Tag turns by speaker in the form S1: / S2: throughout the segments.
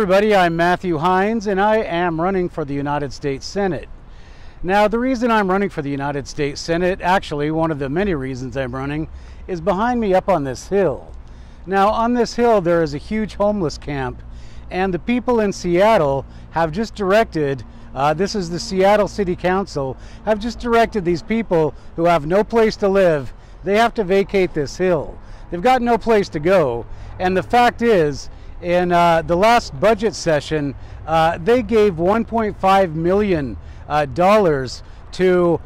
S1: everybody, I'm Matthew Heines and I am running for the United States Senate. Now the reason I'm running for the United States Senate, actually one of the many reasons I'm running, is behind me up on this hill. Now on this hill there is a huge homeless camp, and the people in Seattle have just directed, this is the Seattle City Council, have just directed these people who have no place to live, they have to vacate this hill. They've got no place to go, and the fact is, in the last budget session, they gave $1.5 million to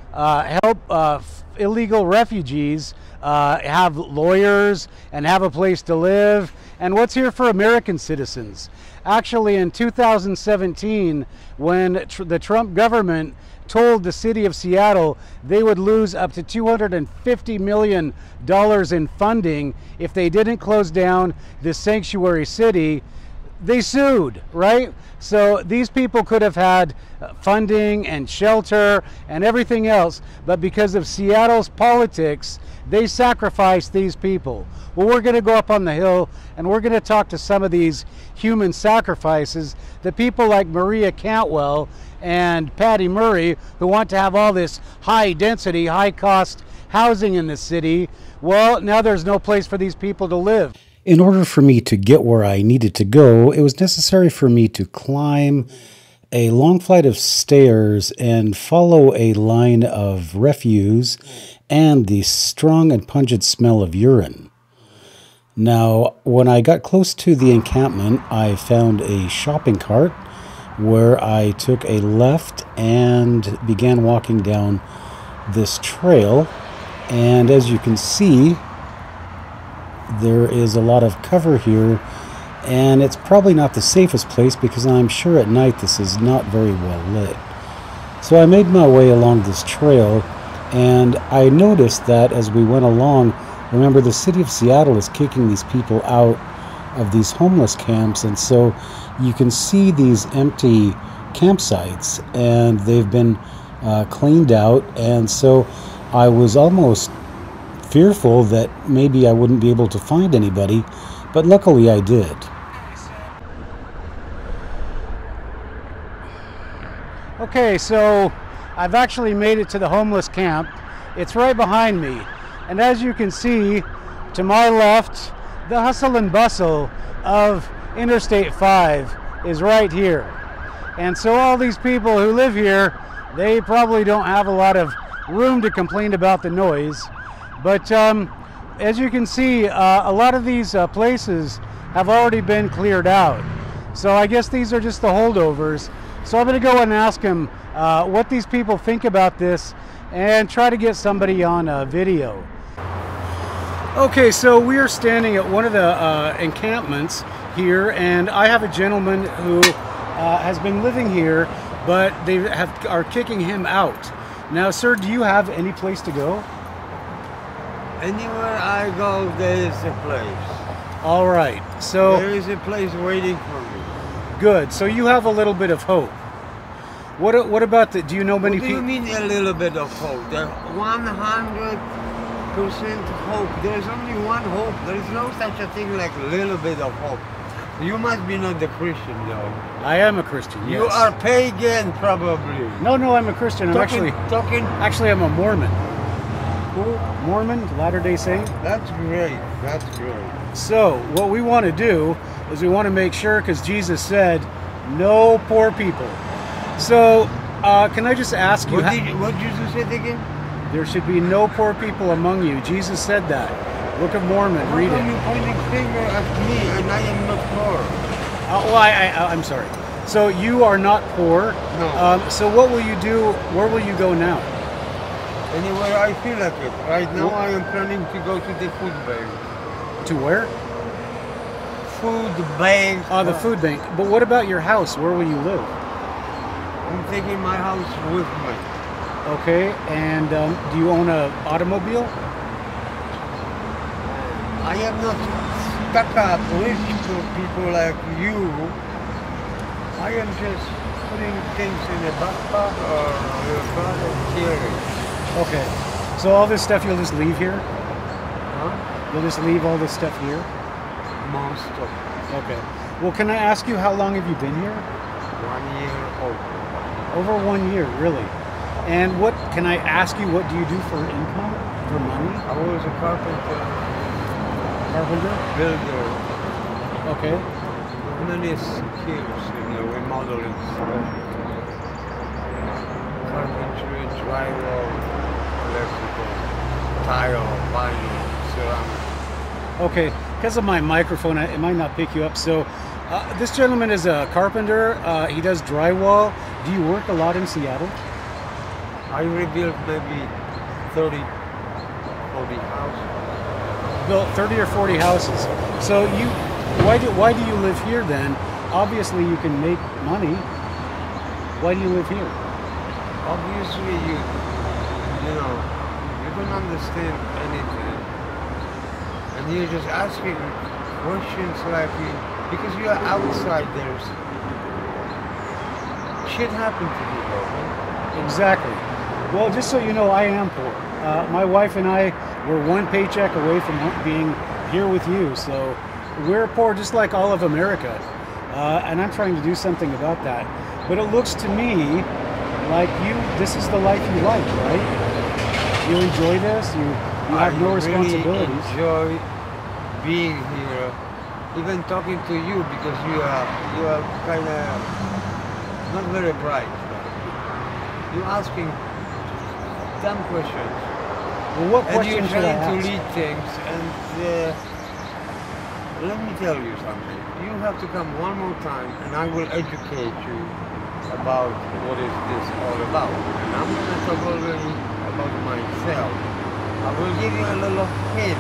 S1: help illegal refugees have lawyers and have a place to live. And what's here for American citizens? Actually, in 2017, when the Trump government told the city of Seattle they would lose up to $250 million in funding if they didn't close down this sanctuary city, they sued, right? So these people could have had funding and shelter and everything else, but because of Seattle's politics, they sacrificed these people. Well, we're going to go up on the hill and we're going to talk to some of these human sacrifices, the people like Maria Cantwell and Patty Murray, who want to have all this high density, high cost housing in the city. Well, now there's no place for these people to live.
S2: In order for me to get where I needed to go, it was necessary for me to climb a long flight of stairs and follow a line of refuse and the strong and pungent smell of urine. Now, when I got close to the encampment, I found a shopping cart where I took a left and began walking down this trail. And as you can see, there is a lot of cover here, and it's probably not the safest place because I'm sure at night this is not very well lit. So I made my way along this trail, and I noticed that as we went along, remember, the city of Seattle is kicking these people out of these homeless camps, and so you can see these empty campsites, and they've been cleaned out. And so I was almost fearful that maybe I wouldn't be able to find anybody, but luckily I did.
S1: Okay, so I've actually made it to the homeless camp. It's right behind me, and as you can see to my left, the hustle and bustle of Interstate 5 is right here. And so all these people who live here, they probably don't have a lot of room to complain about the noise. But as you can see, a lot of these places have already been cleared out. So I guess these are just the holdovers. So I'm going to go and ask them what these people think about this and try to get somebody on video. Okay, so we are standing at one of the encampments here, and I have a gentleman who has been living here, but they are kicking him out. Now, sir, do you have any place to go?
S3: Anywhere I go, there is a place.
S1: All right, so
S3: there is a place waiting for me.
S1: Good. So you have a little bit of hope. What about the? Do you know many people?
S3: What do you mean a little bit of hope? There's 100% hope. There's only one hope. There is no such a thing like a little bit of hope. You must be not the Christian, though.
S1: I am a Christian. Yes.
S3: You are pagan, probably.
S1: No, I'm a Christian. Actually, I'm a Mormon. Mormon, Latter-day Saint.
S3: That's great. That's great.
S1: So what we want to do is we want to make sure, because Jesus said, no poor people. So can I just ask you,
S3: what Jesus said again?
S1: There should be no poor people among you. Jesus said that. Book of Mormon, read it.
S3: How are you pointing finger at me and I am not poor?
S1: Well, I'm sorry. So you are not poor?
S3: No.
S1: So what will you do? Where will you go now?
S3: Anywhere I feel like it. Right now I am planning to go to the food bank.
S1: To where?
S3: Food bank.
S1: Oh, the food bank. But what about your house? Where will you live?
S3: I'm taking my house with me.
S1: Okay, and do you own an automobile?
S3: I am not stuck up rich to people like you. I am just putting things in a backpack or a bag of carry.
S1: Okay, so all this stuff you'll just leave here?
S3: Huh?
S1: You'll just leave all this stuff here?
S3: Most of it.
S1: Okay. Well, can I ask you, how long have you been here?
S3: 1 year old.
S1: Over 1 year, really. And what, can I ask you, what do you do for income, for money?
S3: I was a carpenter,
S1: Carpenter?
S3: builder,
S1: Okay.
S3: many skills in the remodeling stuff. Carpentry, drywall, electrical, tile, vinyl, ceramic.
S1: Okay, because of my microphone, it might not pick you up. So this gentleman is a carpenter. He does drywall. Do you work a lot in Seattle?
S3: I rebuilt maybe 30, 40 houses.
S1: Built 30 or 40 houses. So why do you live here then? Obviously you can make money. Why do you live here?
S3: Obviously you don't understand anything. And you're just asking questions like, because you are outsiders. Shit happened to people. Right?
S1: Exactly. Well, just so you know, I am poor. My wife and I were one paycheck away from being here with you. So we're poor just like all of America. And I'm trying to do something about that. But it looks to me like this is the life you like, right? You enjoy this? You have no responsibilities.
S3: I really enjoy being here, even talking to you, because you are kind of not very bright. You're asking dumb questions.
S1: Well, what
S3: And
S1: questions
S3: you're
S1: should I
S3: trying to
S1: ask?
S3: lead things, and let me tell you something. You have to come one more time, and I will educate you about what is this all about. And I'm going to talk already about myself. I will give you a little hint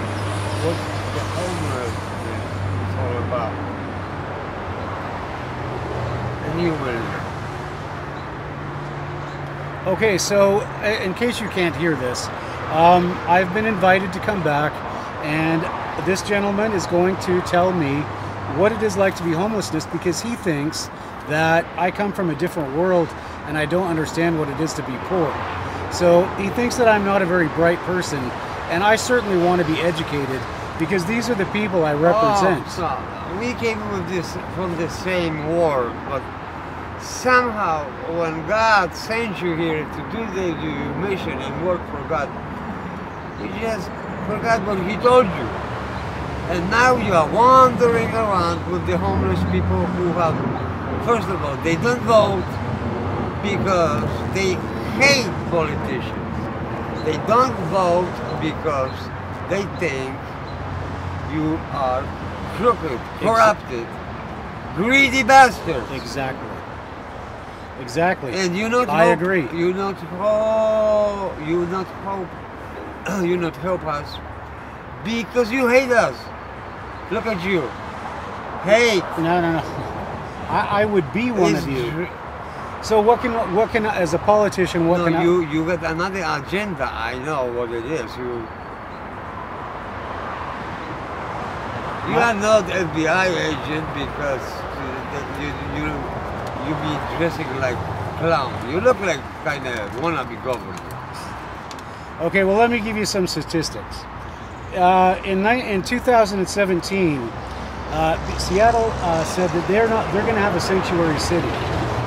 S3: what the homelessness is all about. And you will know.
S1: Okay, so in case you can't hear this, I've been invited to come back, and this gentleman is going to tell me what it is like to be homelessness, because he thinks that I come from a different world and I don't understand what it is to be poor. So he thinks that I'm not a very bright person, and I certainly want to be educated, because these are the people I represent.
S3: Oh, so we came from the same world, but somehow when God sent you here to do your mission and work for God, you just forgot what He told you. And now you are wandering around with the homeless people who have, first of all, they don't vote because they hate politicians. They don't vote because they think you are crooked, corrupted, greedy bastards.
S1: Exactly. Exactly.
S3: And I agree. You not help us because you hate us. Look at you. Hate.
S1: No. I would be one of you. So what can as a politician,
S3: you got another agenda. I know what it is. You are not FBI agent because you be dressing like clown. You look like kind of wannabe governor.
S1: Okay, well, let me give you some statistics. In 2017, Seattle said that they're going to have a sanctuary city.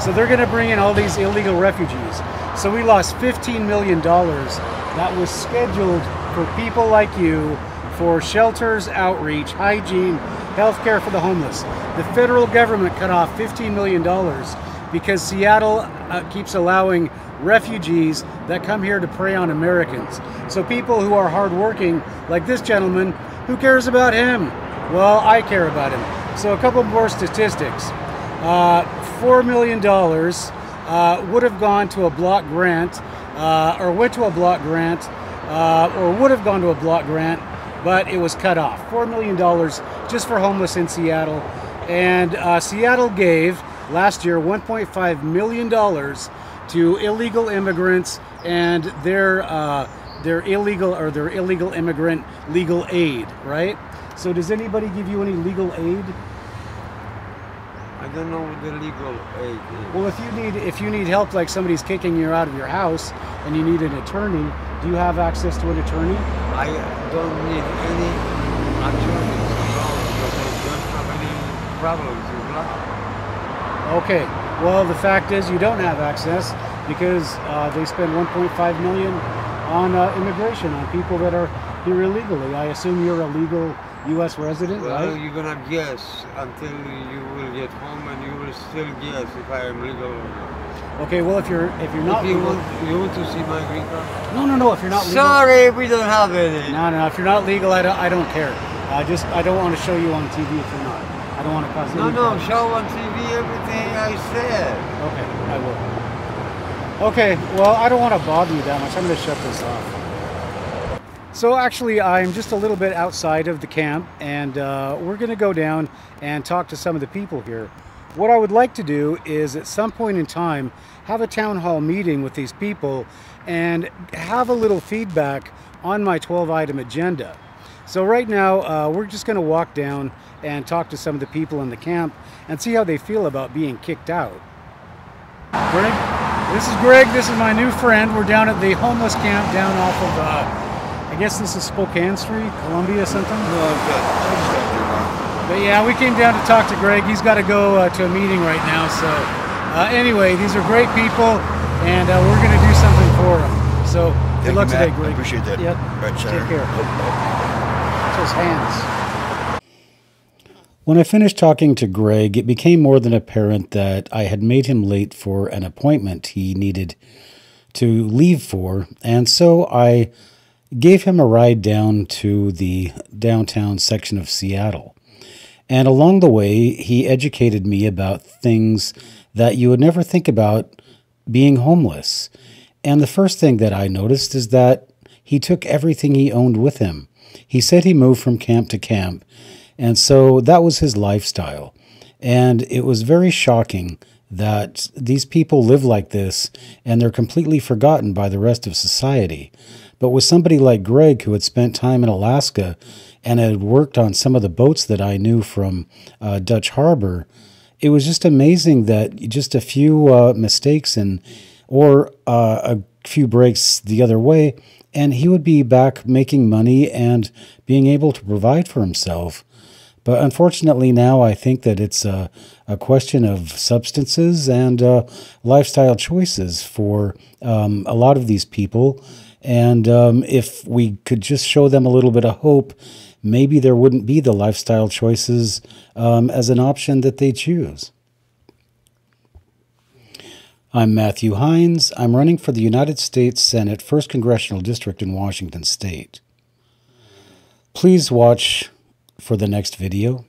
S1: So they're going to bring in all these illegal refugees. So we lost $15 million that was scheduled for people like you, for shelters, outreach, hygiene, healthcare for the homeless. The federal government cut off $15 million because Seattle keeps allowing refugees that come here to prey on Americans. So people who are hardworking, like this gentleman, who cares about him? Well, I care about him. So a couple more statistics. $4 million would have gone to a block grant, or went to a block grant, or would have gone to a block grant, but it was cut off. $4 million just for homeless in Seattle. And Seattle gave last year $1.5 million to illegal immigrants and their illegal immigrant legal aid, right? So does anybody give you any legal aid?
S3: I don't know what the legal aid is.
S1: Well, if you need help, like somebody's kicking you out of your house and you need an attorney, do you have access to an attorney?
S3: I don't need any attorneys because I don't have any problems with law.
S1: Okay, well, the fact is you don't have access because they spend 1.5 million on immigration, on people that are here illegally. I assume you're a legal U.S. resident,
S3: well,
S1: right?
S3: you're gonna guess until you will get home, and you will still guess if I am legal or not.
S1: Okay, well, if you're not
S3: If you
S1: legal,
S3: want to see my green card?
S1: no, if you're not legal.
S3: Sorry, we don't have any.
S1: No, if you're not legal, I don't care. I don't want to show you on TV if you're not. I don't want to cause any problems.
S3: Show on TV everything I said.
S1: Okay, I will. Okay, well, I don't want to bother you that much. I'm going to shut this off. So actually, I'm just a little bit outside of the camp, and we're going to go down and talk to some of the people here. What I would like to do is at some point in time have a town hall meeting with these people and have a little feedback on my 12-item agenda. So right now, we're just going to walk down and talk to some of the people in the camp and see how they feel about being kicked out. Greg? This is Greg. This is my new friend. We're down at the homeless camp down off of, I guess this is Spokane Street, Columbia something? But yeah, we came down to talk to Greg. He's got to go to a meeting right now. So anyway, these are great people, and we're going to do something for them. So good luck today, Greg.
S4: I appreciate that.
S1: Yep.
S4: Right,
S1: Take care. His hands.
S2: When I finished talking to Greg, it became more than apparent that I had made him late for an appointment he needed to leave for, and so I gave him a ride down to the downtown section of Seattle. And along the way, he educated me about things that you would never think about being homeless. And the first thing that I noticed is that he took everything he owned with him. He said he moved from camp to camp, and so that was his lifestyle. And it was very shocking that these people live like this, and they're completely forgotten by the rest of society. But with somebody like Greg, who had spent time in Alaska and had worked on some of the boats that I knew from Dutch Harbor, it was just amazing that just a few mistakes or a few breaks the other way, and he would be back making money and being able to provide for himself. But unfortunately now I think that it's a question of substances and lifestyle choices for a lot of these people. And if we could just show them a little bit of hope, maybe there wouldn't be the lifestyle choices as an option that they choose. I'm Matthew Heines. I'm running for the United States Senate 1st Congressional District in Washington State. Please watch for the next video.